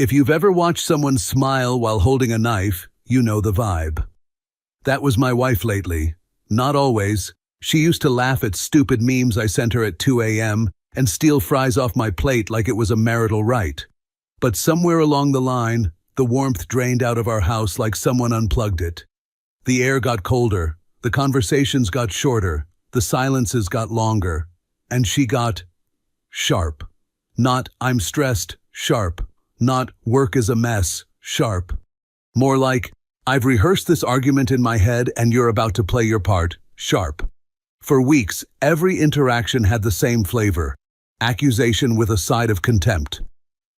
If you've ever watched someone smile while holding a knife, you know the vibe. That was my wife lately. Not always. She used to laugh at stupid memes I sent her at 2 a.m. and steal fries off my plate like it was a marital right. But somewhere along the line, the warmth drained out of our house like someone unplugged it. The air got colder, the conversations got shorter, the silences got longer, and she got sharp. Not "I'm stressed," sharp. Not "work is a mess," sharp. More like "I've rehearsed this argument in my head and you're about to play your part," sharp. For weeks, every interaction had the same flavor: accusation with a side of contempt.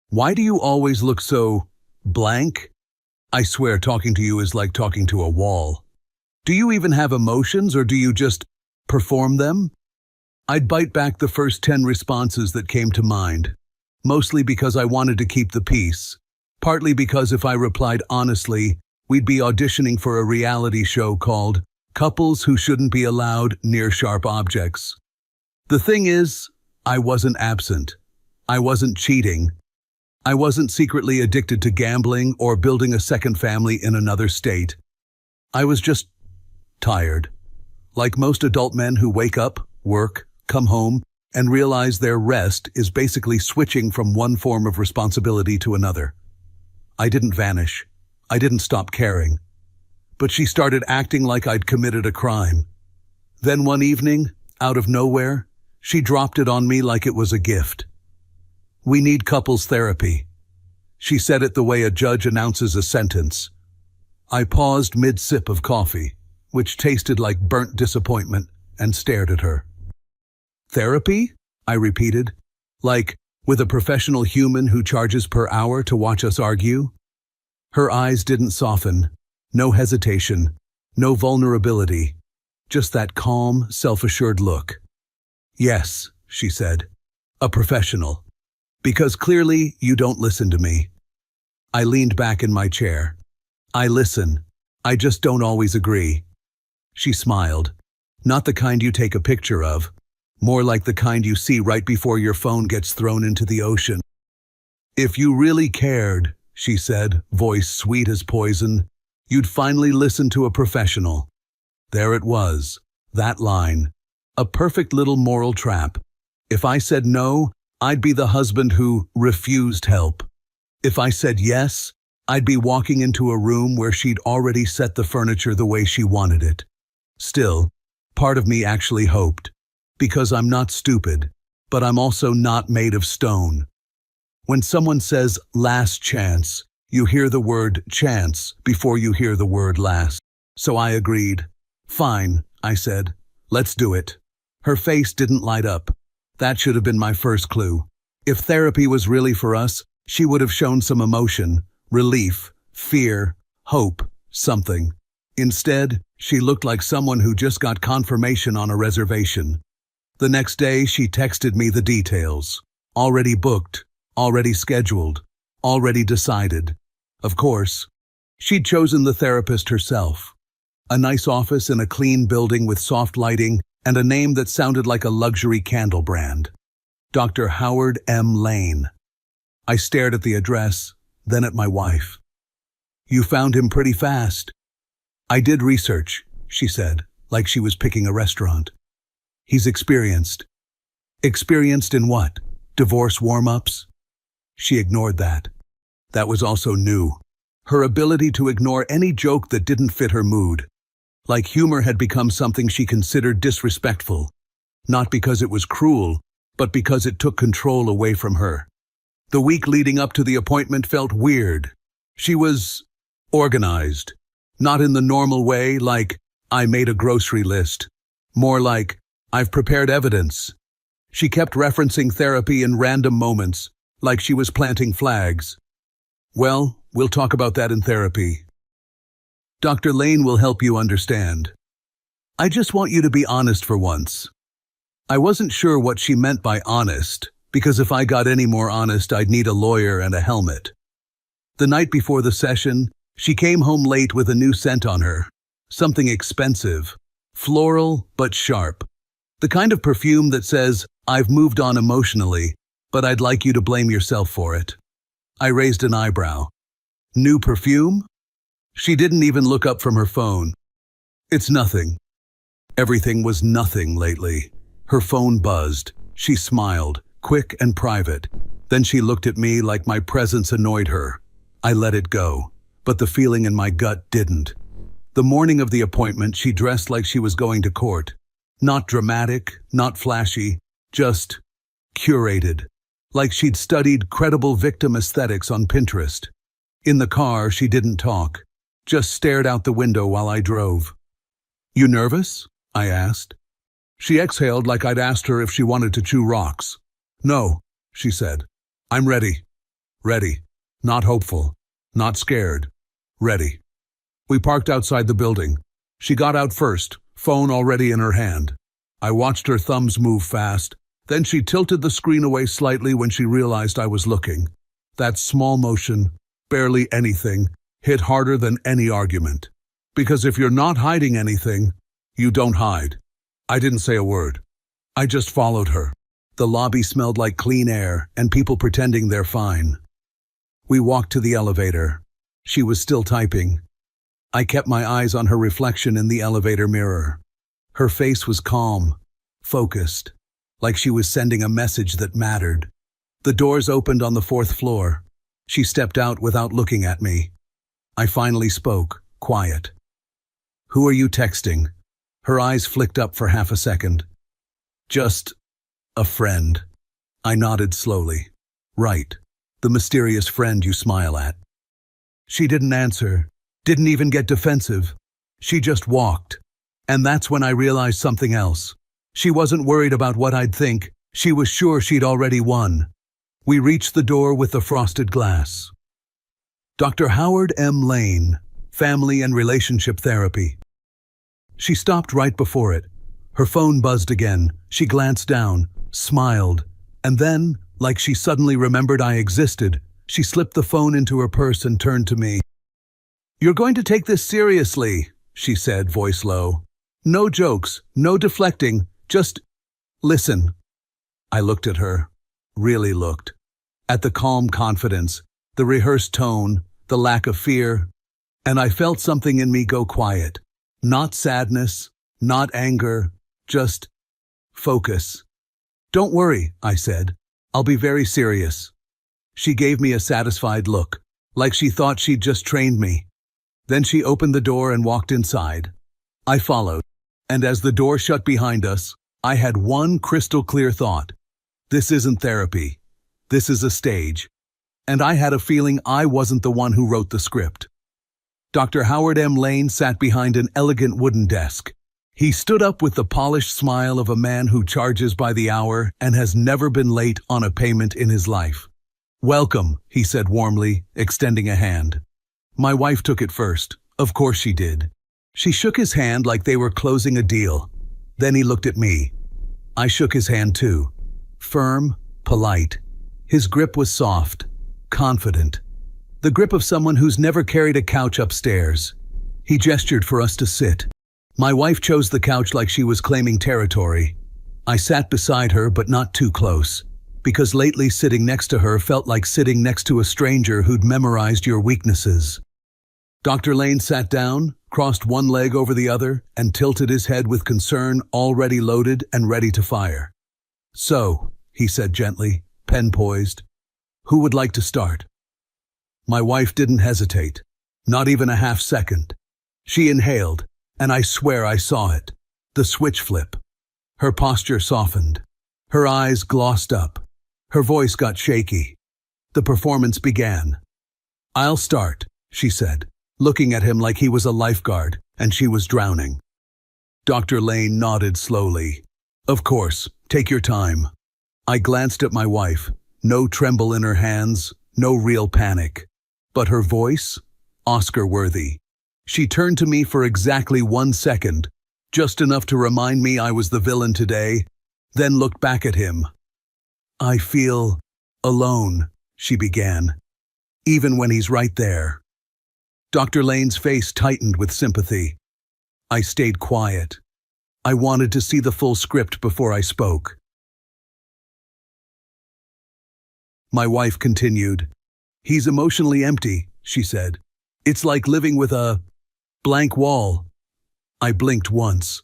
"Why do you always look so blank? I swear talking to you is like talking to a wall. Do you even have emotions or do you just perform them?" I'd bite back the first 10 responses that came to mind, mostly because I wanted to keep the peace, partly because if I replied honestly, we'd be auditioning for a reality show called Couples Who Shouldn't Be Allowed Near Sharp Objects. The thing is, I wasn't absent. I wasn't cheating. I wasn't secretly addicted to gambling or building a second family in another state. I was just tired. Like most adult men who wake up, work, come home, and realize their rest is basically switching from one form of responsibility to another. I didn't vanish. I didn't stop caring. But she started acting like I'd committed a crime. Then one evening, out of nowhere, she dropped it on me like it was a gift. "We need couples therapy." She said it the way a judge announces a sentence. I paused mid-sip of coffee, which tasted like burnt disappointment, and stared at her. "Therapy?" I repeated. "Like, with a professional human who charges per hour to watch us argue?" Her eyes didn't soften. No hesitation. No vulnerability. Just that calm, self-assured look. "Yes," she said. "A professional. Because clearly you don't listen to me." I leaned back in my chair. "I listen. I just don't always agree." She smiled. Not the kind you take a picture of. More like the kind you see right before your phone gets thrown into the ocean. "If you really cared," she said, voice sweet as poison, "you'd finally listen to a professional." There it was, that line. A perfect little moral trap. If I said no, I'd be the husband who refused help. If I said yes, I'd be walking into a room where she'd already set the furniture the way she wanted it. Still, part of me actually hoped. Because I'm not stupid, but I'm also not made of stone. When someone says last chance, you hear the word chance before you hear the word last. So I agreed. "Fine," I said. "Let's do it." Her face didn't light up. That should have been my first clue. If therapy was really for us, she would have shown some emotion, relief, fear, hope, something. Instead, she looked like someone who just got confirmation on a reservation. The next day, she texted me the details. Already booked, already scheduled, already decided. Of course, she'd chosen the therapist herself. A nice office in a clean building with soft lighting and a name that sounded like a luxury candle brand. Dr. Howard M. Lane. I stared at the address, then at my wife. "You found him pretty fast." "I did research," she said, like she was picking a restaurant. "He's experienced." "Experienced in what? Divorce warm-ups?" She ignored that. That was also new. Her ability to ignore any joke that didn't fit her mood. Like humor had become something she considered disrespectful. Not because it was cruel, but because it took control away from her. The week leading up to the appointment felt weird. She was organized. Not in the normal way, like, "I made a grocery list." More like, "I've prepared evidence." She kept referencing therapy in random moments, like she was planting flags. "Well, we'll talk about that in therapy. Dr. Lane will help you understand. I just want you to be honest for once." I wasn't sure what she meant by honest, because if I got any more honest, I'd need a lawyer and a helmet. The night before the session, she came home late with a new scent on her. Something expensive. Floral, but sharp. The kind of perfume that says, "I've moved on emotionally, but I'd like you to blame yourself for it." I raised an eyebrow. New perfume? She didn't even look up from her phone. It's nothing. Everything was nothing lately. Her phone buzzed. She smiled, quick and private. Then she looked at me like my presence annoyed her. I let it go, but the feeling in my gut didn't. The morning of the appointment, she dressed like she was going to court. Not dramatic, not flashy, just curated. Like she'd studied credible victim aesthetics on Pinterest. In the car, she didn't talk, just stared out the window while I drove. "You nervous?" I asked. She exhaled like I'd asked her if she wanted to chew rocks. "No," she said. "I'm ready." Ready. Not hopeful. Not scared. Ready. We parked outside the building. She got out first, phone already in her hand. I watched her thumbs move fast. Then she tilted the screen away slightly when she realized I was looking. That small motion, barely anything, hit harder than any argument. Because if you're not hiding anything, you don't hide. I didn't say a word. I just followed her. The lobby smelled like clean air and people pretending they're fine. We walked to the elevator. She was still typing. I kept my eyes on her reflection in the elevator mirror. Her face was calm, focused, like she was sending a message that mattered. The doors opened on the 4th floor. She stepped out without looking at me. I finally spoke, quiet. "Who are you texting?" Her eyes flicked up for half a second. "Just a friend." I nodded slowly. "Right, the mysterious friend you smile at." She didn't answer, didn't even get defensive. She just walked. And that's when I realized something else. She wasn't worried about what I'd think. She was sure she'd already won. We reached the door with the frosted glass. Dr. Howard M. Lane, Family and Relationship Therapy. She stopped right before it. Her phone buzzed again. She glanced down, smiled, and then, like she suddenly remembered I existed, she slipped the phone into her purse and turned to me. "You're going to take this seriously," she said, voice low. "No jokes, no deflecting, just listen." I looked at her, really looked. At the calm confidence, the rehearsed tone, the lack of fear, and I felt something in me go quiet. Not sadness, not anger, just focus. "Don't worry," I said. "I'll be very serious." She gave me a satisfied look, like she thought she'd just trained me. Then she opened the door and walked inside. I followed, and as the door shut behind us, I had one crystal clear thought. This isn't therapy. This is a stage. And I had a feeling I wasn't the one who wrote the script. Dr. Howard M. Lane sat behind an elegant wooden desk. He stood up with the polished smile of a man who charges by the hour and has never been late on a payment in his life. "Welcome," he said warmly, extending a hand. My wife took it first. Of course she did. She shook his hand like they were closing a deal. Then he looked at me. I shook his hand too. Firm, polite. His grip was soft, confident. The grip of someone who's never carried a couch upstairs. He gestured for us to sit. My wife chose the couch like she was claiming territory. I sat beside her, but not too close, because lately sitting next to her felt like sitting next to a stranger who'd memorized your weaknesses. Dr. Lane sat down, crossed one leg over the other, and tilted his head with concern already loaded and ready to fire. "So," he said gently, pen poised, "who would like to start?" My wife didn't hesitate, not even a half second. She inhaled, and I swear I saw it. The switch flip. Her posture softened. Her eyes glossed up. Her voice got shaky. The performance began. "I'll start," she said, looking at him like he was a lifeguard and she was drowning. Dr. Lane nodded slowly. "Of course, take your time." I glanced at my wife. No tremble in her hands, no real panic. But her voice? Oscar-worthy. She turned to me for exactly 1 second, just enough to remind me I was the villain today, then looked back at him. "I feel alone," she began, "even when he's right there." Dr. Lane's face tightened with sympathy. I stayed quiet. I wanted to see the full script before I spoke. My wife continued, He's emotionally empty, she said. It's like living with a blank wall. I blinked once.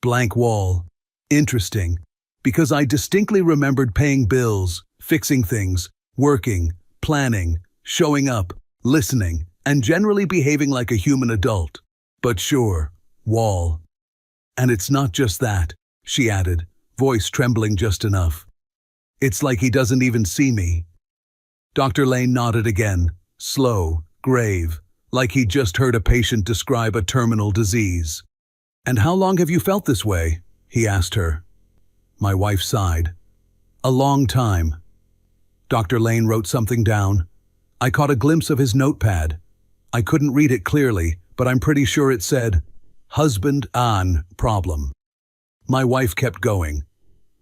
Blank wall. Interesting, because I distinctly remembered paying bills, fixing things, working, planning, showing up, listening, and generally behaving like a human adult. But sure, wall. And it's not just that, she added, voice trembling just enough. It's like he doesn't even see me. Dr. Lane nodded again, slow, grave, like he'd just heard a patient describe a terminal disease. And how long have you felt this way? He asked her. My wife sighed. A long time. Dr. Lane wrote something down. I caught a glimpse of his notepad. I couldn't read it clearly, but I'm pretty sure it said, husband on problem. My wife kept going.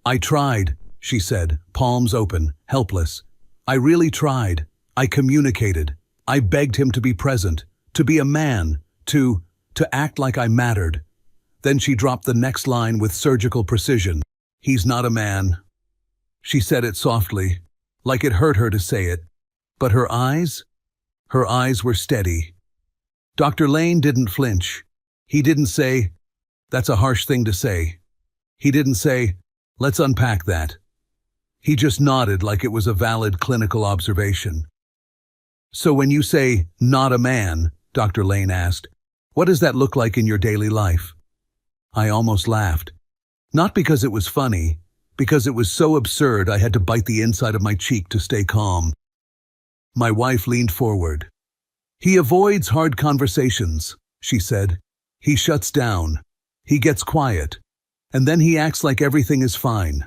I tried, she said, palms open, helpless. I really tried. I communicated. I begged him to be present, to be a man, to act like I mattered. Then she dropped the next line with surgical precision. He's not a man. She said it softly, like it hurt her to say it. But her eyes were steady. Dr. Lane didn't flinch. He didn't say, that's a harsh thing to say. He didn't say, let's unpack that. He just nodded like it was a valid clinical observation. So when you say, not a man, Dr. Lane asked, what does that look like in your daily life? I almost laughed. Not because it was funny, because it was so absurd I had to bite the inside of my cheek to stay calm. My wife leaned forward. He avoids hard conversations, she said. He shuts down. He gets quiet. And then he acts like everything is fine.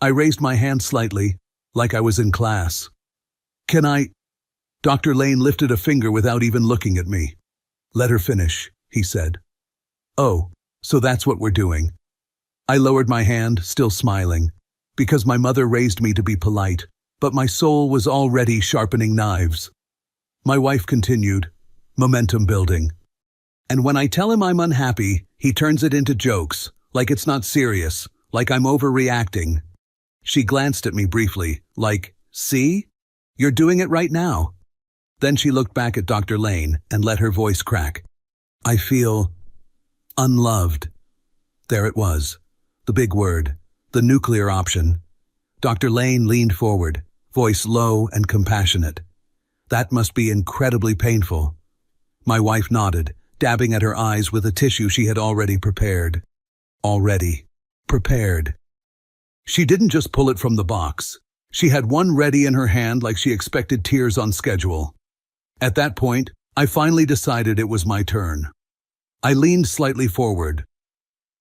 I raised my hand slightly, like I was in class. Can I? Dr. Lane lifted a finger without even looking at me. Let her finish, he said. Oh, so that's what we're doing. I lowered my hand, still smiling, because my mother raised me to be polite, but my soul was already sharpening knives. My wife continued, momentum building. And when I tell him I'm unhappy, he turns it into jokes, like it's not serious, like I'm overreacting. She glanced at me briefly, like, see? You're doing it right now. Then she looked back at Dr. Lane and let her voice crack. I feel unloved. There it was, the big word, the nuclear option. Dr. Lane leaned forward, voice low and compassionate. That must be incredibly painful. My wife nodded, dabbing at her eyes with a tissue she had already prepared. Already prepared. She didn't just pull it from the box. She had one ready in her hand like she expected tears on schedule. At that point, I finally decided it was my turn. I leaned slightly forward.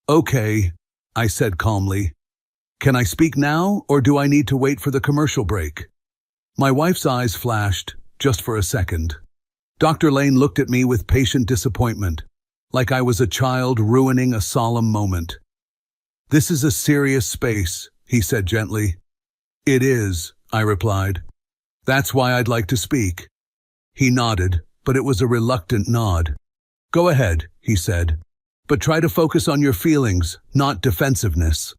Okay, I said calmly. Can I speak now, or do I need to wait for the commercial break? My wife's eyes flashed, just for a second. Dr. Lane looked at me with patient disappointment, like I was a child ruining a solemn moment. This is a serious space, he said gently. It is, I replied. That's why I'd like to speak. He nodded, but it was a reluctant nod. Go ahead, he said, but try to focus on your feelings, not defensiveness.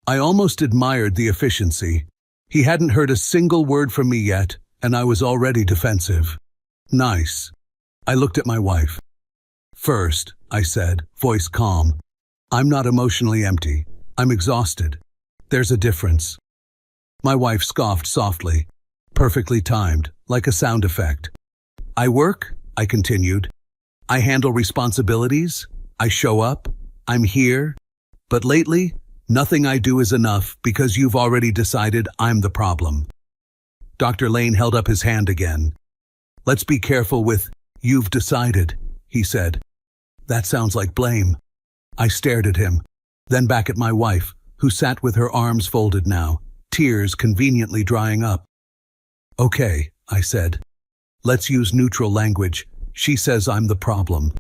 I almost admired the efficiency. He hadn't heard a single word from me yet, and I was already defensive. Nice. I looked at my wife. First, I said, voice calm, I'm not emotionally empty. I'm exhausted. There's a difference. My wife scoffed softly, perfectly timed, like a sound effect. I work, I continued. I handle responsibilities. I show up. I'm here. But lately, nothing I do is enough because you've already decided I'm the problem. Dr. Lane held up his hand again. Let's be careful with, you've decided, he said. That sounds like blame. I stared at him, then back at my wife, who sat with her arms folded now, tears conveniently drying up. Okay, I said. Let's use neutral language. She says I'm the problem.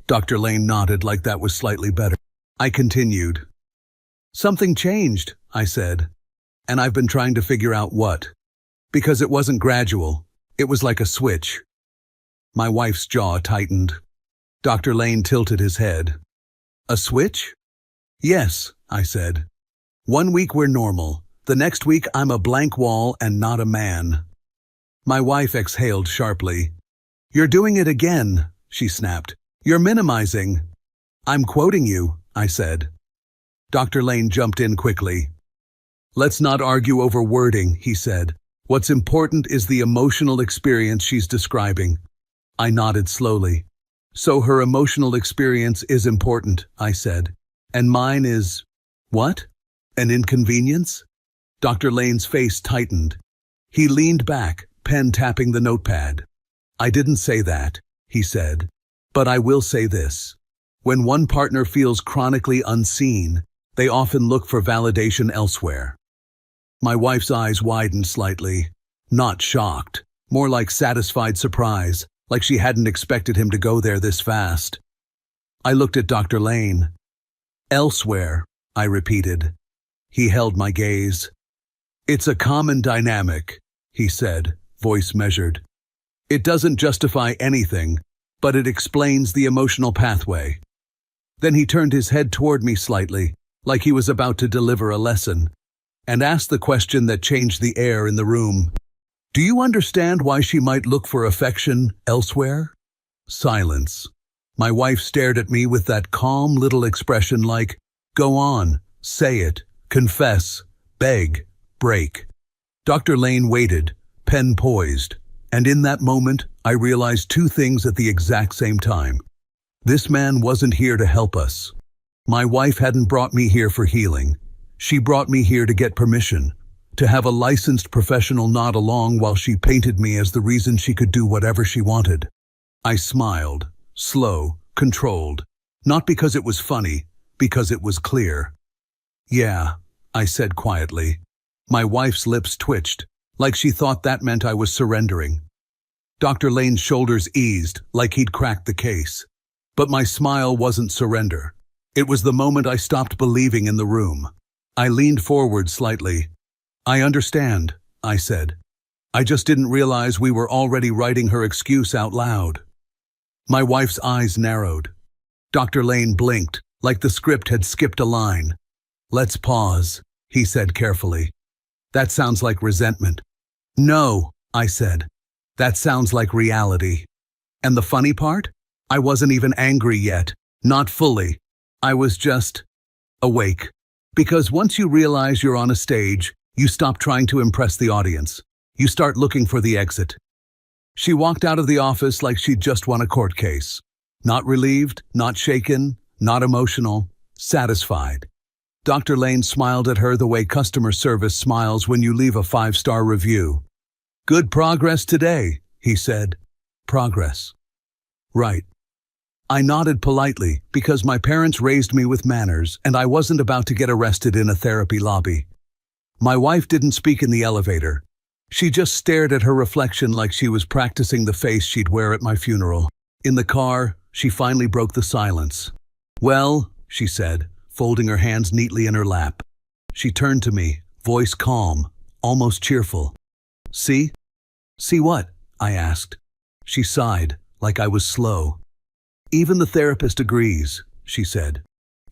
Dr. Lane nodded like that was slightly better. I continued. Something changed, I said, and I've been trying to figure out what. Because it wasn't gradual. It was like a switch. My wife's jaw tightened. Dr. Lane tilted his head. A switch? Yes, I said. 1 week we're normal. The next week I'm a blank wall and not a man. My wife exhaled sharply. "You're doing it again," she snapped. "You're minimizing." "I'm quoting you," I said. Dr. Lane jumped in quickly. "Let's not argue over wording," he said. "What's important is the emotional experience she's describing." I nodded slowly. "So her emotional experience is important," I said. "And mine is, what? An inconvenience?" Dr. Lane's face tightened. He leaned back, pen tapping the notepad. "I didn't say that," he said. "But I will say this. When one partner feels chronically unseen, they often look for validation elsewhere." My wife's eyes widened slightly. Not shocked, more like satisfied surprise, like she hadn't expected him to go there this fast. I looked at Dr. Lane. "Elsewhere," I repeated. He held my gaze. "It's a common dynamic," he said, voice measured. "It doesn't justify anything, but it explains the emotional pathway." Then he turned his head toward me slightly, like he was about to deliver a lesson, and asked the question that changed the air in the room. "Do you understand why she might look for affection elsewhere?" Silence. My wife stared at me with that calm little expression like, "Go on, say it, confess, beg, break." Dr. Lane waited, pen poised, and in that moment, I realized two things at the exact same time. This man wasn't here to help us. My wife hadn't brought me here for healing. She brought me here to get permission, to have a licensed professional nod along while she painted me as the reason she could do whatever she wanted. I smiled, slow, controlled, not because it was funny, because it was clear. "Yeah," I said quietly. My wife's lips twitched, like she thought that meant I was surrendering. Dr. Lane's shoulders eased, like he'd cracked the case. But my smile wasn't surrender. It was the moment I stopped believing in the room. I leaned forward slightly. "I understand," I said. "I just didn't realize we were already writing her excuse out loud." My wife's eyes narrowed. Dr. Lane blinked, like the script had skipped a line. "Let's pause," he said carefully. "That sounds like resentment." "No," I said. "That sounds like reality." And the funny part? I wasn't even angry yet. Not fully. I was just awake. Because once you realize you're on a stage, you stop trying to impress the audience. You start looking for the exit. She walked out of the office like she'd just won a court case. Not relieved, not shaken, not emotional, satisfied. Dr. Lane smiled at her the way customer service smiles when you leave a 5-star review. "Good progress today," he said. Progress. Right. I nodded politely because my parents raised me with manners and I wasn't about to get arrested in a therapy lobby. My wife didn't speak in the elevator. She just stared at her reflection like she was practicing the face she'd wear at my funeral. In the car, she finally broke the silence. "Well," she said, folding her hands neatly in her lap. She turned to me, voice calm, almost cheerful. "See?" "See what?" I asked. She sighed, like I was slow. "Even the therapist agrees," she said.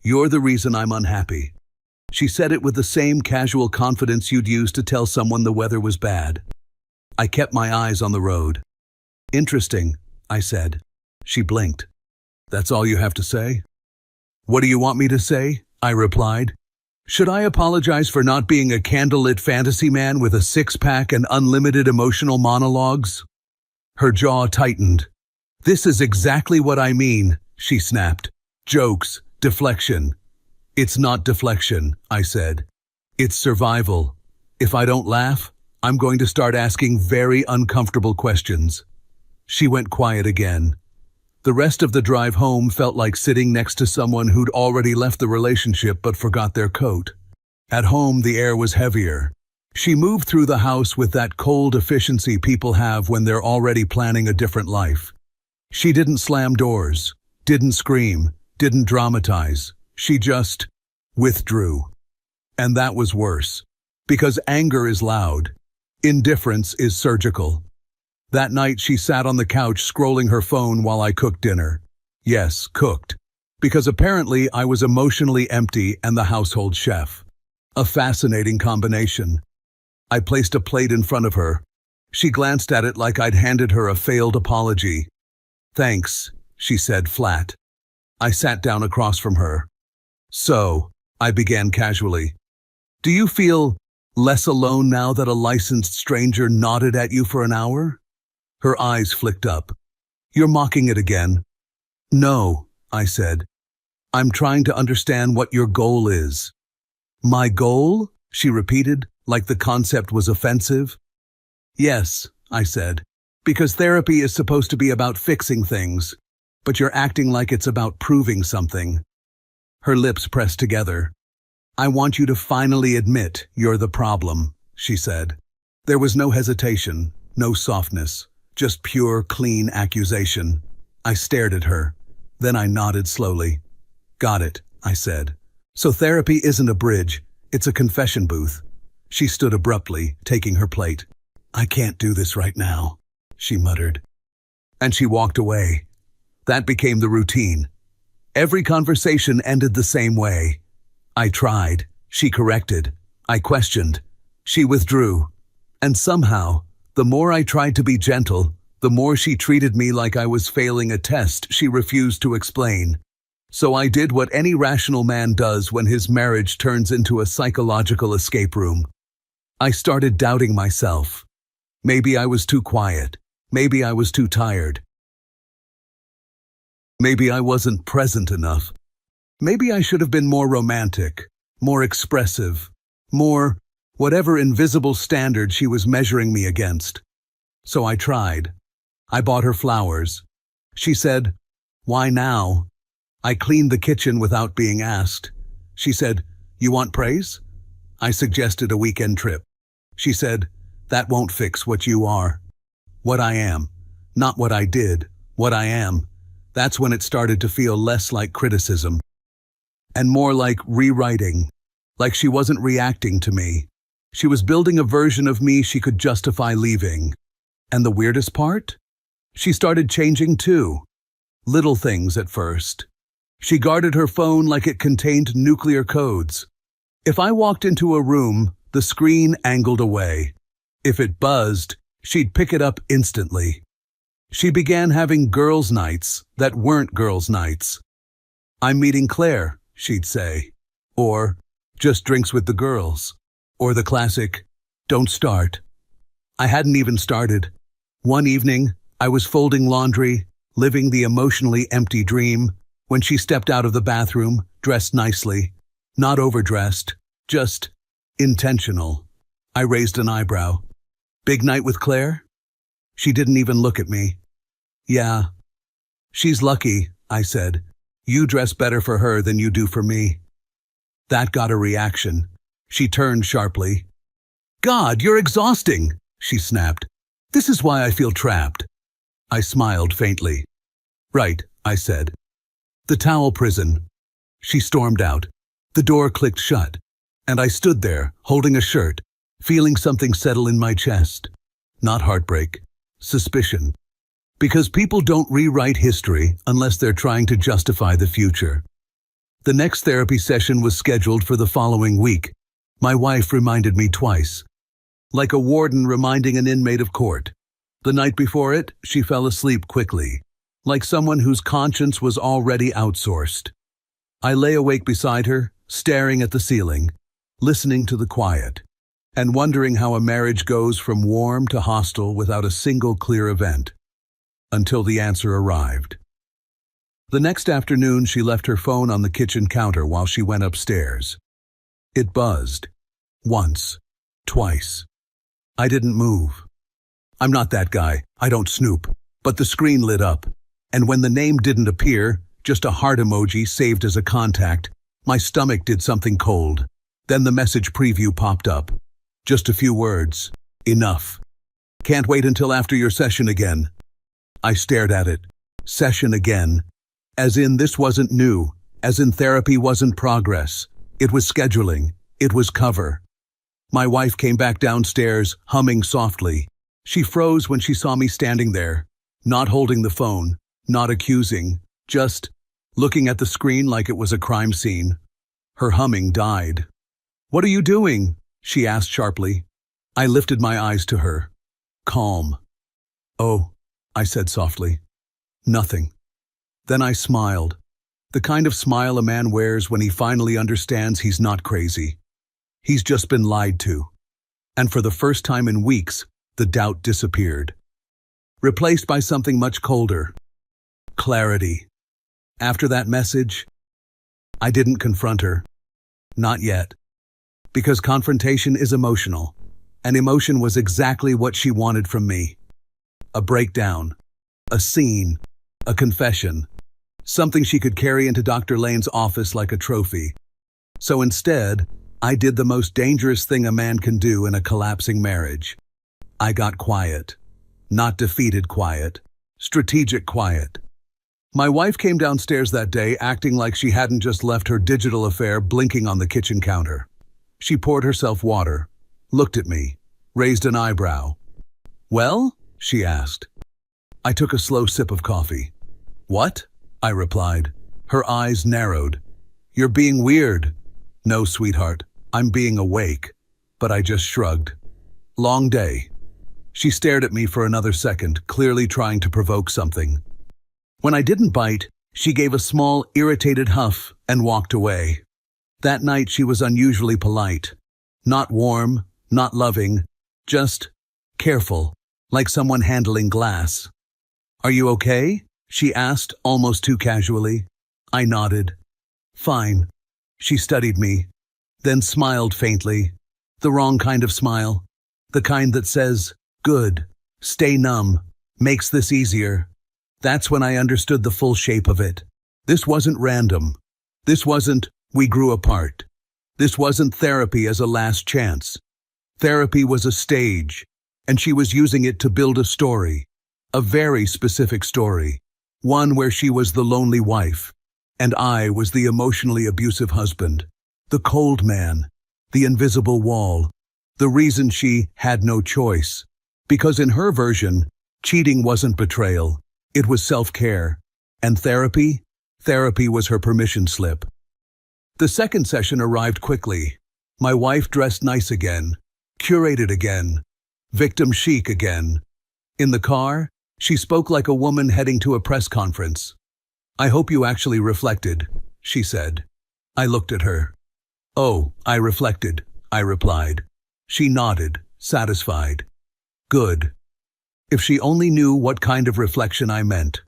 "You're the reason I'm unhappy." She said it with the same casual confidence you'd use to tell someone the weather was bad. I kept my eyes on the road. "Interesting," I said. She blinked. "That's all you have to say?" "What do you want me to say?" I replied. "Should I apologize for not being a candlelit fantasy man with a six-pack and unlimited emotional monologues?" Her jaw tightened. "This is exactly what I mean," she snapped. "Jokes, deflection." "It's not deflection," I said. "It's survival. If I don't laugh, I'm going to start asking very uncomfortable questions." She went quiet again. The rest of the drive home felt like sitting next to someone who'd already left the relationship but forgot their coat. At home, the air was heavier. She moved through the house with that cold efficiency people have when they're already planning a different life. She didn't slam doors, didn't scream, didn't dramatize. She just withdrew. And that was worse. Because anger is loud. Indifference is surgical. That night she sat on the couch scrolling her phone while I cooked dinner. Yes, cooked. Because apparently I was emotionally empty and the household chef. A fascinating combination. I placed a plate in front of her. She glanced at it like I'd handed her a failed apology. "Thanks," she said flat. I sat down across from her. "So," I began casually, "do you feel less alone now that a licensed stranger nodded at you for an hour?" Her eyes flicked up. "You're mocking it again." "No," I said. "I'm trying to understand what your goal is." "My goal?" she repeated, like the concept was offensive. "Yes," I said, "because therapy is supposed to be about fixing things, but you're acting like it's about proving something." Her lips pressed together. "I want you to finally admit you're the problem," she said. There was no hesitation, no softness, just pure, clean accusation. I stared at her. Then I nodded slowly. "Got it," I said. "So therapy isn't a bridge, it's a confession booth." She stood abruptly, taking her plate. "I can't do this right now," she muttered. And she walked away. That became the routine. Every conversation ended the same way. I tried. She corrected. I questioned. She withdrew. And somehow, the more I tried to be gentle, the more she treated me like I was failing a test she refused to explain. So I did what any rational man does when his marriage turns into a psychological escape room. I started doubting myself. Maybe I was too quiet. Maybe I was too tired. Maybe I wasn't present enough. Maybe I should have been more romantic, more expressive, more whatever invisible standard she was measuring me against. So I tried. I bought her flowers. She said, "Why now?" I cleaned the kitchen without being asked. She said, "You want praise?" I suggested a weekend trip. She said, "That won't fix what you are." What I am. Not what I did. What I am. That's when it started to feel less like criticism and more like rewriting, like she wasn't reacting to me. She was building a version of me she could justify leaving. And the weirdest part? She started changing too. Little things at first. She guarded her phone like it contained nuclear codes. If I walked into a room, the screen angled away. If it buzzed, she'd pick it up instantly. She began having girls' nights that weren't girls' nights. "I'm meeting Claire," she'd say. Or, "Just drinks with the girls." Or the classic, "Don't start." I hadn't even started. One evening, I was folding laundry, living the emotionally empty dream, when she stepped out of the bathroom, dressed nicely. Not overdressed, just intentional. I raised an eyebrow. "Big night with Claire?" She didn't even look at me. "Yeah." "She's lucky," I said. "You dress better for her than you do for me." That got a reaction. She turned sharply. "God, you're exhausting," she snapped. "This is why I feel trapped." I smiled faintly. "Right," I said. "The towel prison." She stormed out. The door clicked shut, and I stood there, holding a shirt, feeling something settle in my chest. Not heartbreak, suspicion. Because people don't rewrite history unless they're trying to justify the future. The next therapy session was scheduled for the following week. My wife reminded me twice. Like a warden reminding an inmate of court. The night before it, she fell asleep quickly, like someone whose conscience was already outsourced. I lay awake beside her, staring at the ceiling, listening to the quiet, and wondering how a marriage goes from warm to hostile without a single clear event. Until the answer arrived. The next afternoon, she left her phone on the kitchen counter while she went upstairs. It buzzed. Once. Twice. I didn't move. I'm not that guy. I don't snoop. But the screen lit up. And when the name didn't appear, just a heart emoji saved as a contact, my stomach did something cold. Then the message preview popped up. Just a few words. Enough. Can't wait until after your session again. I stared at it. Session again. As in this wasn't new. As in therapy wasn't progress. It was scheduling. It was cover. My wife came back downstairs, humming softly. She froze when she saw me standing there, not holding the phone, not accusing, just looking at the screen like it was a crime scene. Her humming died. "What are you doing?" she asked sharply. I lifted my eyes to her. calm. "Oh," I said softly. "Nothing." Then I smiled. The kind of smile a man wears when he finally understands he's not crazy. He's just been lied to. And for the first time in weeks, the doubt disappeared, replaced by something much colder: clarity. After that message, I didn't confront her. Not yet. Because confrontation is emotional, and emotion was exactly what she wanted from me. A breakdown, a scene, a confession, something she could carry into Dr. Lane's office like a trophy. So instead, I did the most dangerous thing a man can do in a collapsing marriage. I got quiet. Not defeated quiet. Strategic quiet. My wife came downstairs that day acting like she hadn't just left her digital affair blinking on the kitchen counter. She poured herself water, looked at me, raised an eyebrow. "Well?" she asked. I took a slow sip of coffee. "What?" I replied. Her eyes narrowed. "You're being weird." "No, sweetheart, I'm being awake." But I just shrugged. "Long day." She stared at me for another second, clearly trying to provoke something. When I didn't bite, she gave a small, irritated huff and walked away. That night she was unusually polite. Not warm, not loving, just careful, like someone handling glass. "Are you okay?" she asked, almost too casually. I nodded. "Fine." She studied me, then smiled faintly. The wrong kind of smile. The kind that says, "Good, stay numb, makes this easier." That's when I understood the full shape of it. This wasn't random. This wasn't, "we grew apart." This wasn't therapy as a last chance. Therapy was a stage, and she was using it to build a story. A very specific story. One where she was the lonely wife, and I was the emotionally abusive husband. The cold man. The invisible wall. The reason she had no choice. Because in her version, cheating wasn't betrayal. It was self-care. And therapy? Therapy was her permission slip. The second session arrived quickly. My wife dressed nice again. Curated again. Victim chic again. In the car, she spoke like a woman heading to a press conference. "I hope you actually reflected," she said. I looked at her. "Oh, I reflected," I replied. She nodded, satisfied. Good. If she only knew what kind of reflection I meant.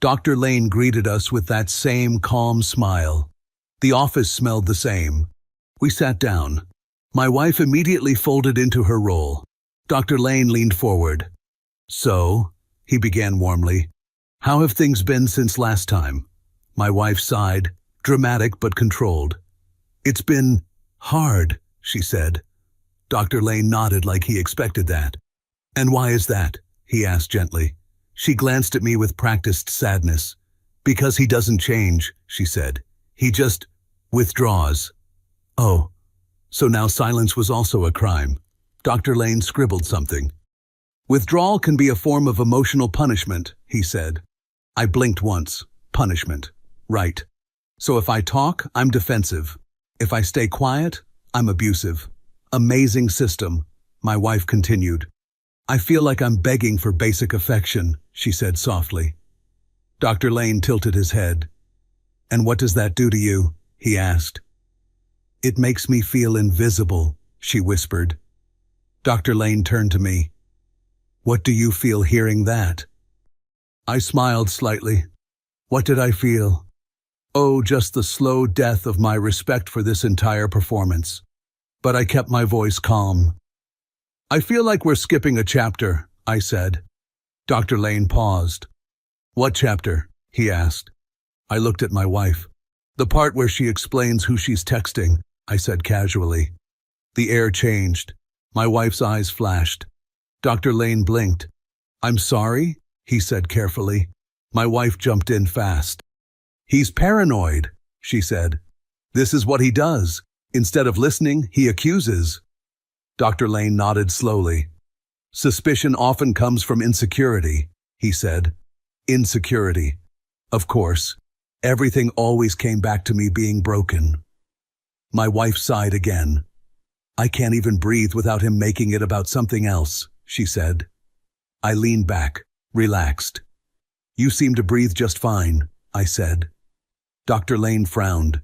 Dr. Lane greeted us with that same calm smile. The office smelled the same. We sat down. My wife immediately folded into her role. Dr. Lane leaned forward. "So," he began warmly, "how have things been since last time?" My wife sighed, dramatic but controlled. "It's been hard," she said. Dr. Lane nodded like he expected that. "And why is that?" he asked gently. She glanced at me with practiced sadness. "Because he doesn't change," she said. "He just withdraws." Oh, so now silence was also a crime. Dr. Lane scribbled something. "Withdrawal can be a form of emotional punishment," he said. I blinked once. Punishment. Right. So if I talk, I'm defensive. If I stay quiet, I'm abusive. Amazing system, my wife continued. "I feel like I'm begging for basic affection," she said softly. Dr. Lane tilted his head. "And what does that do to you?" he asked. "It makes me feel invisible," she whispered. Dr. Lane turned to me. "What do you feel hearing that?" I smiled slightly. What did I feel? Oh, just the slow death of my respect for this entire performance. But I kept my voice calm. "I feel like we're skipping a chapter," I said. Dr. Lane paused. "What chapter?" he asked. I looked at my wife. "The part where she explains who she's texting," I said casually. The air changed. My wife's eyes flashed. Dr. Lane blinked. "I'm sorry," he said carefully. My wife jumped in fast. "He's paranoid," she said. "This is what he does. Instead of listening, he accuses." Dr. Lane nodded slowly. "Suspicion often comes from insecurity," he said. Insecurity. Of course. Everything always came back to me being broken. My wife sighed again. "I can't even breathe without him making it about something else," she said. I leaned back, relaxed. You seem to breathe just fine, I said. Dr. Lane frowned.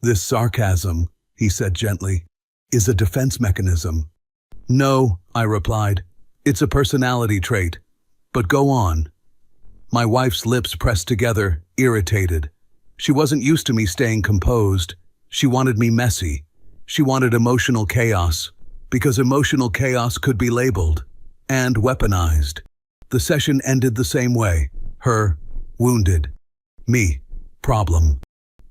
This sarcasm, he said gently, is a defense mechanism. No, I replied. It's a personality trait. But go on. My wife's lips pressed together, irritated. She wasn't used to me staying composed. She wanted me messy. She wanted emotional chaos, because emotional chaos could be labeled and weaponized. The session ended the same way. Her, wounded. Me, problem.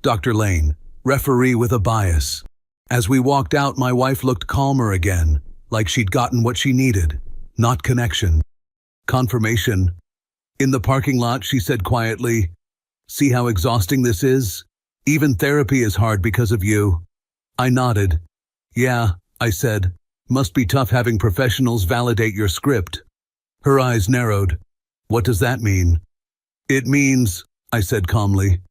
Dr. Lane, referee with a bias. As we walked out, my wife looked calmer again, like she'd gotten what she needed. Not connection. Confirmation. In the parking lot, she said quietly, "See how exhausting this is? Even therapy is hard because of you." I nodded. "Yeah," I said. "Must be tough having professionals validate your script." Her eyes narrowed. "What does that mean?" "It means," I said calmly,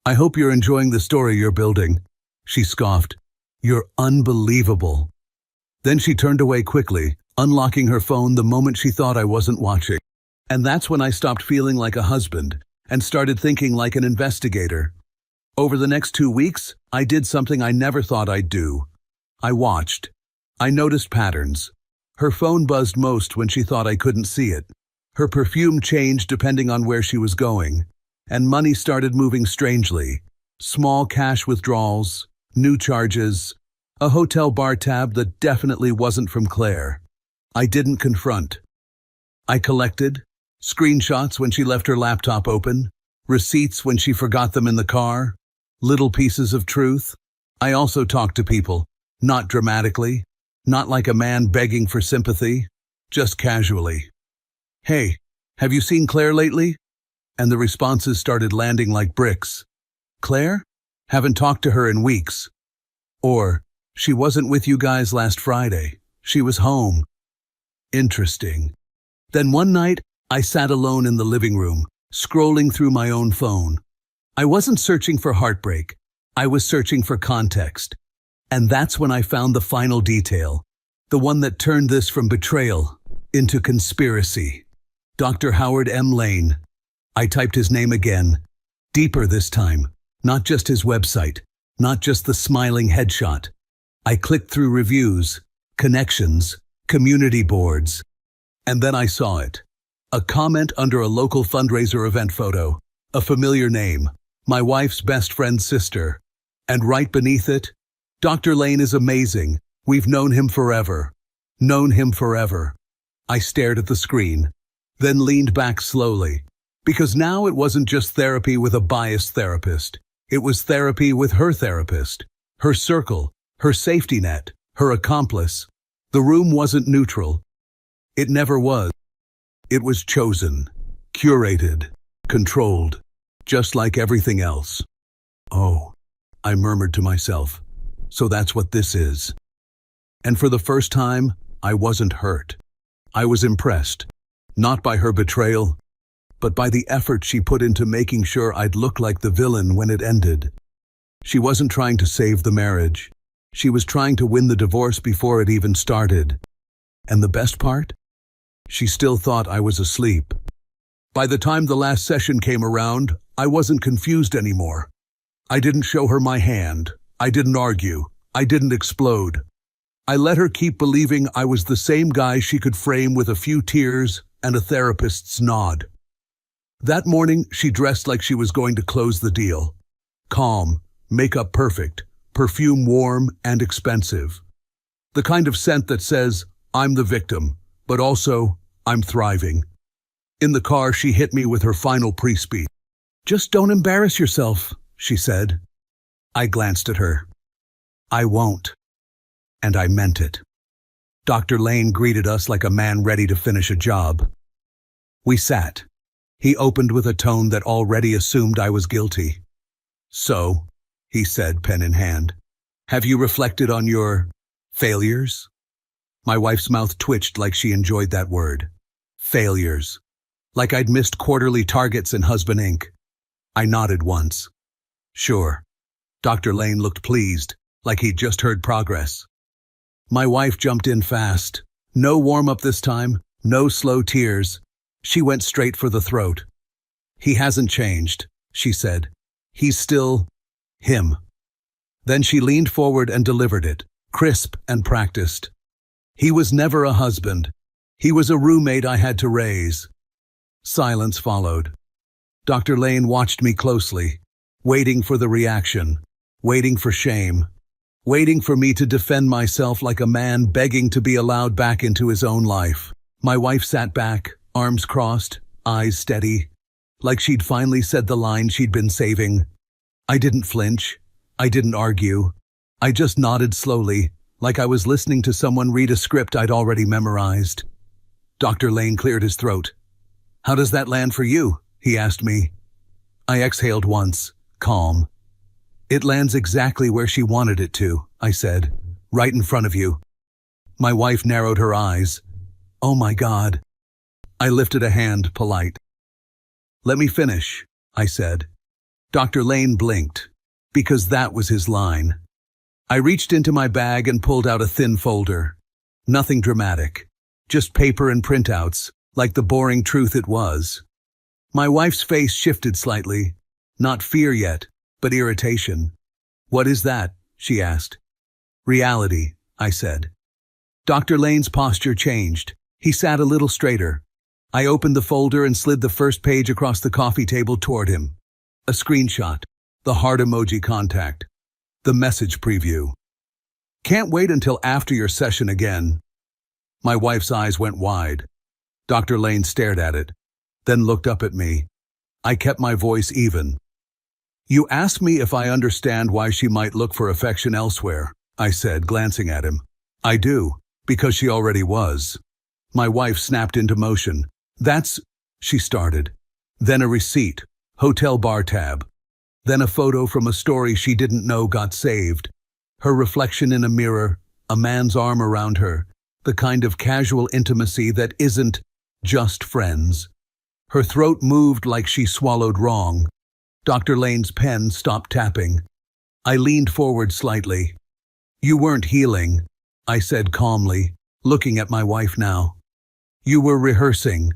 "I hope you're enjoying the story you're building." She scoffed. "You're unbelievable." Then she turned away quickly, unlocking her phone the moment she thought I wasn't watching. And that's when I stopped feeling like a husband and started thinking like an investigator. Over the next 2 weeks, I did something I never thought I'd do. I watched. I noticed patterns. Her phone buzzed most when she thought I couldn't see it. Her perfume changed depending on where she was going. And money started moving strangely. Small cash withdrawals, new charges, a hotel bar tab that definitely wasn't from Claire. I didn't confront. I collected. Screenshots when she left her laptop open. Receipts when she forgot them in the car. Little pieces of truth. I also talked to people. Not dramatically. Not like a man begging for sympathy. Just casually. "Hey, have you seen Claire lately?" And the responses started landing like bricks. "Claire? Haven't talked to her in weeks." Or, "She wasn't with you guys last Friday. She was home." Interesting. Then one night, I sat alone in the living room, scrolling through my own phone. I wasn't searching for heartbreak. I was searching for context. And that's when I found the final detail, the one that turned this from betrayal into conspiracy. Dr. Howard M. Lane. I typed his name again. Deeper this time. Not just his website. Not just the smiling headshot. I clicked through reviews, connections, community boards. And then I saw it. A comment under a local fundraiser event photo. A familiar name. My wife's best friend's sister. And right beneath it, "Dr. Lane is amazing. We've known him forever." Known him forever. I stared at the screen, then leaned back slowly. Because now it wasn't just therapy with a biased therapist. It was therapy with her therapist. Her circle, her safety net, her accomplice. The room wasn't neutral. It never was. It was chosen, curated, controlled, just like everything else. "Oh," I murmured to myself, "so that's what this is." And for the first time, I wasn't hurt. I was impressed, not by her betrayal, but by the effort she put into making sure I'd look like the villain when it ended. She wasn't trying to save the marriage. She was trying to win the divorce before it even started. And the best part? She still thought I was asleep. By the time the last session came around, I wasn't confused anymore. I didn't show her my hand. I didn't argue. I didn't explode. I let her keep believing I was the same guy she could frame with a few tears and a therapist's nod. That morning, she dressed like she was going to close the deal. Calm, makeup perfect, perfume warm and expensive. The kind of scent that says, "I'm the victim, but also, I'm thriving." In the car, she hit me with her final pre-speech. "Just don't embarrass yourself," she said. I glanced at her. "I won't." And I meant it. Dr. Lane greeted us like a man ready to finish a job. We sat. He opened with a tone that already assumed I was guilty. "So," he said, pen in hand, "have you reflected on your failures?" My wife's mouth twitched like she enjoyed that word. Failures. Like I'd missed quarterly targets in Husband Inc. I nodded once. "Sure." Dr. Lane looked pleased, like he'd just heard progress. My wife jumped in fast. "No warm-up this time. No slow tears. She went straight for the throat. "He hasn't changed," she said. "He's still him." Then she leaned forward and delivered it, crisp and practiced. "He was never a husband. He was a roommate I had to raise." Silence followed. Dr. Lane watched me closely, waiting for the reaction, waiting for shame, waiting for me to defend myself like a man begging to be allowed back into his own life. My wife sat back, arms crossed, eyes steady, like she'd finally said the line she'd been saving. I didn't flinch. I didn't argue. I just nodded slowly, like I was listening to someone read a script I'd already memorized. Dr. Lane cleared his throat. "How does that land for you?" he asked me. I exhaled once, calm. "It lands exactly where she wanted it to," I said. "Right in front of you." My wife narrowed her eyes. "Oh my God." I lifted a hand, polite. "Let me finish," I said. Dr. Lane blinked, because that was his line. I reached into my bag and pulled out a thin folder. Nothing dramatic, just paper and printouts, like the boring truth it was. My wife's face shifted slightly, not fear yet, but irritation. "What is that?" she asked. "Reality," I said. Dr. Lane's posture changed. He sat a little straighter. I opened the folder and slid the first page across the coffee table toward him. A screenshot, the heart emoji contact, the message preview. "Can't wait until after your session again." My wife's eyes went wide. Dr. Lane stared at it, then looked up at me. I kept my voice even. "You ask me if I understand why she might look for affection elsewhere," I said, glancing at him. "I do, because she already was." My wife snapped into motion. "That's," she started. Then a receipt, hotel bar tab. Then a photo from a story she didn't know got saved. Her reflection in a mirror, a man's arm around her, the kind of casual intimacy that isn't just friends. Her throat moved like she swallowed wrong. Dr. Lane's pen stopped tapping. I leaned forward slightly. "You weren't healing," I said calmly, looking at my wife now. "You were rehearsing."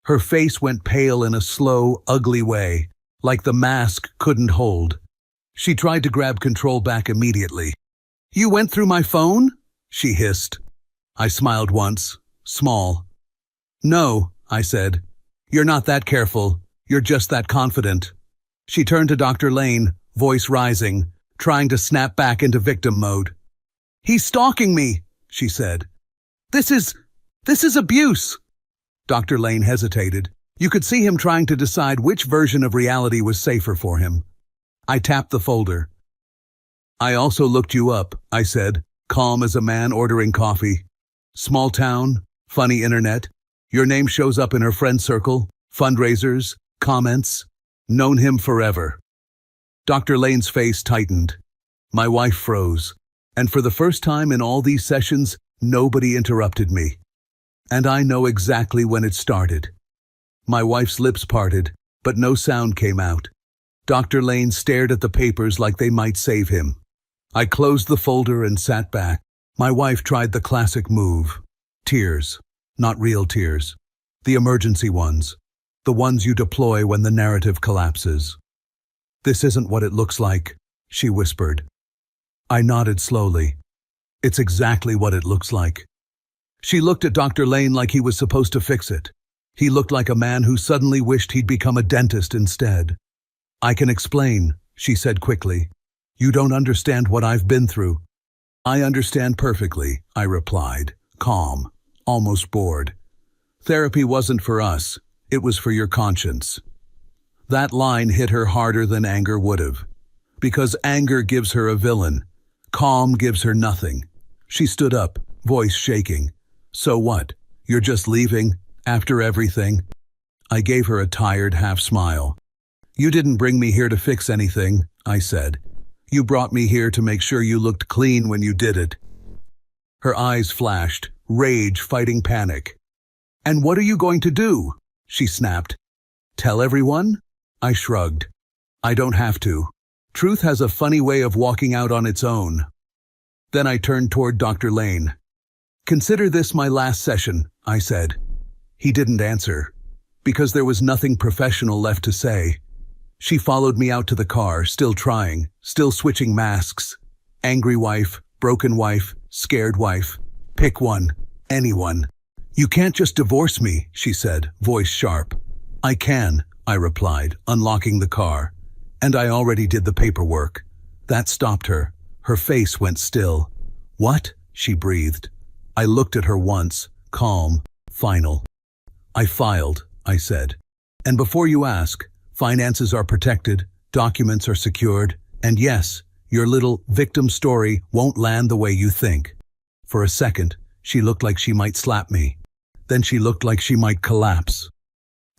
Her face went pale in a slow, ugly way, like the mask couldn't hold. She tried to grab control back immediately. "You went through my phone?" she hissed. I smiled once, small. "No," I said. "You're not that careful. You're just that confident." She turned to Dr. Lane, voice rising, trying to snap back into victim mode. "He's stalking me," she said. This is abuse." Dr. Lane hesitated. You could see him trying to decide which version of reality was safer for him. I tapped the folder. "I also looked you up," I said, calm as a man ordering coffee. "Small town, funny internet. Your name shows up in her friend circle, fundraisers, comments. Known him forever." Dr. Lane's face tightened. My wife froze. And for the first time in all these sessions, nobody interrupted me. And I know exactly when it started. My wife's lips parted, but no sound came out. Dr. Lane stared at the papers like they might save him. I closed the folder and sat back. My wife tried the classic move. Tears. Not real tears. The emergency ones. The ones you deploy when the narrative collapses. "This isn't what it looks like," she whispered. I nodded slowly. "It's exactly what it looks like." She looked at Dr. Lane like he was supposed to fix it. He looked like a man who suddenly wished he'd become a dentist instead. "I can explain," she said quickly. "You don't understand what I've been through." "I understand perfectly," I replied, calm, almost bored. "Therapy wasn't for us. It was for your conscience." That line hit her harder than anger would have. Because anger gives her a villain. Calm gives her nothing. She stood up, voice shaking. "So what? You're just leaving? After everything?" I gave her a tired half-smile. "You didn't bring me here to fix anything," I said. "You brought me here to make sure you looked clean when you did it." Her eyes flashed, rage fighting panic. "And what are you going to do?" she snapped. "Tell everyone?" I shrugged. "I don't have to. Truth has a funny way of walking out on its own." Then I turned toward Dr. Lane. Consider this my last session, I said. He didn't answer, because there was nothing professional left to say. She followed me out to the car, still trying, still switching masks. Angry wife, broken wife, scared wife. Pick one. Anyone. You can't just divorce me, she said, voice sharp. I can, I replied, unlocking the car. And I already did the paperwork. That stopped her. Her face went still. What? She breathed. I looked at her once, calm, final. I filed, I said. And before you ask, finances are protected, documents are secured, and yes, your little victim story won't land the way you think. For a second, she looked like she might slap me. Then she looked like she might collapse.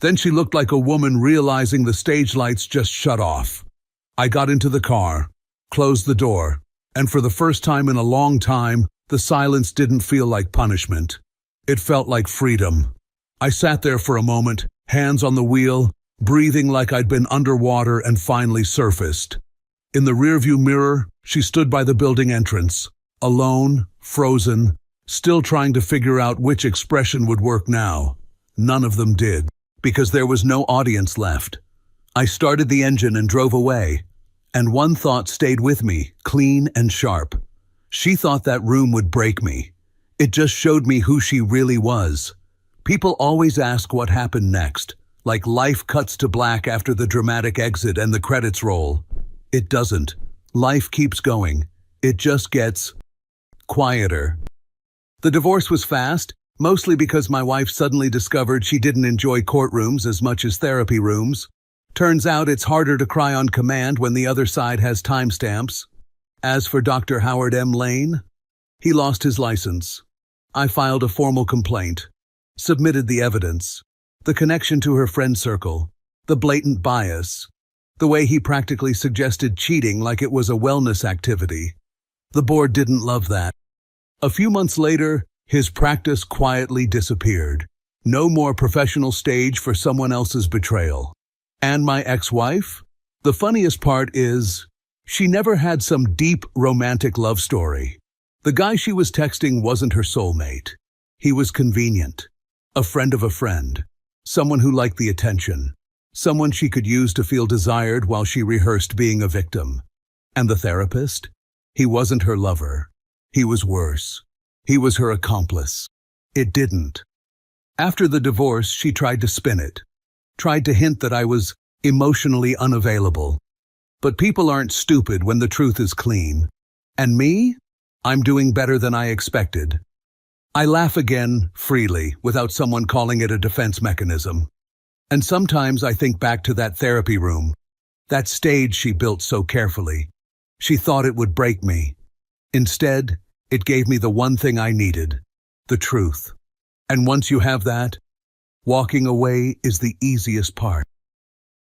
Then she looked like a woman realizing the stage lights just shut off. I got into the car, closed the door, and for the first time in a long time, the silence didn't feel like punishment. It felt like freedom. I sat there for a moment, hands on the wheel, breathing like I'd been underwater and finally surfaced. In the rearview mirror, she stood by the building entrance, alone, frozen, still trying to figure out which expression would work now. None of them did, because there was no audience left. I started the engine and drove away, and one thought stayed with me, clean and sharp. She thought that room would break me. It just showed me who she really was. People always ask what happened next, like life cuts to black after the dramatic exit and the credits roll. It doesn't. Life keeps going. It just gets quieter. The divorce was fast, mostly because my wife suddenly discovered she didn't enjoy courtrooms as much as therapy rooms. Turns out it's harder to cry on command when the other side has timestamps. As for Dr. Howard M. Lane, he lost his license. I filed a formal complaint, submitted the evidence, the connection to her friend circle, the blatant bias, the way he practically suggested cheating like it was a wellness activity. The board didn't love that. A few months later, his practice quietly disappeared. No more professional stage for someone else's betrayal. And my ex-wife? The funniest part is, she never had some deep romantic love story. The guy she was texting wasn't her soulmate. He was convenient. A friend of a friend. Someone who liked the attention. Someone she could use to feel desired while she rehearsed being a victim. And the therapist? He wasn't her lover. He was worse. He was her accomplice. It didn't. After the divorce, she tried to spin it. Tried to hint that I was emotionally unavailable. But people aren't stupid when the truth is clean. And me? I'm doing better than I expected. I laugh again, freely, without someone calling it a defense mechanism. And sometimes I think back to that therapy room, that stage she built so carefully. She thought it would break me. Instead, it gave me the one thing I needed, the truth. And once you have that, walking away is the easiest part.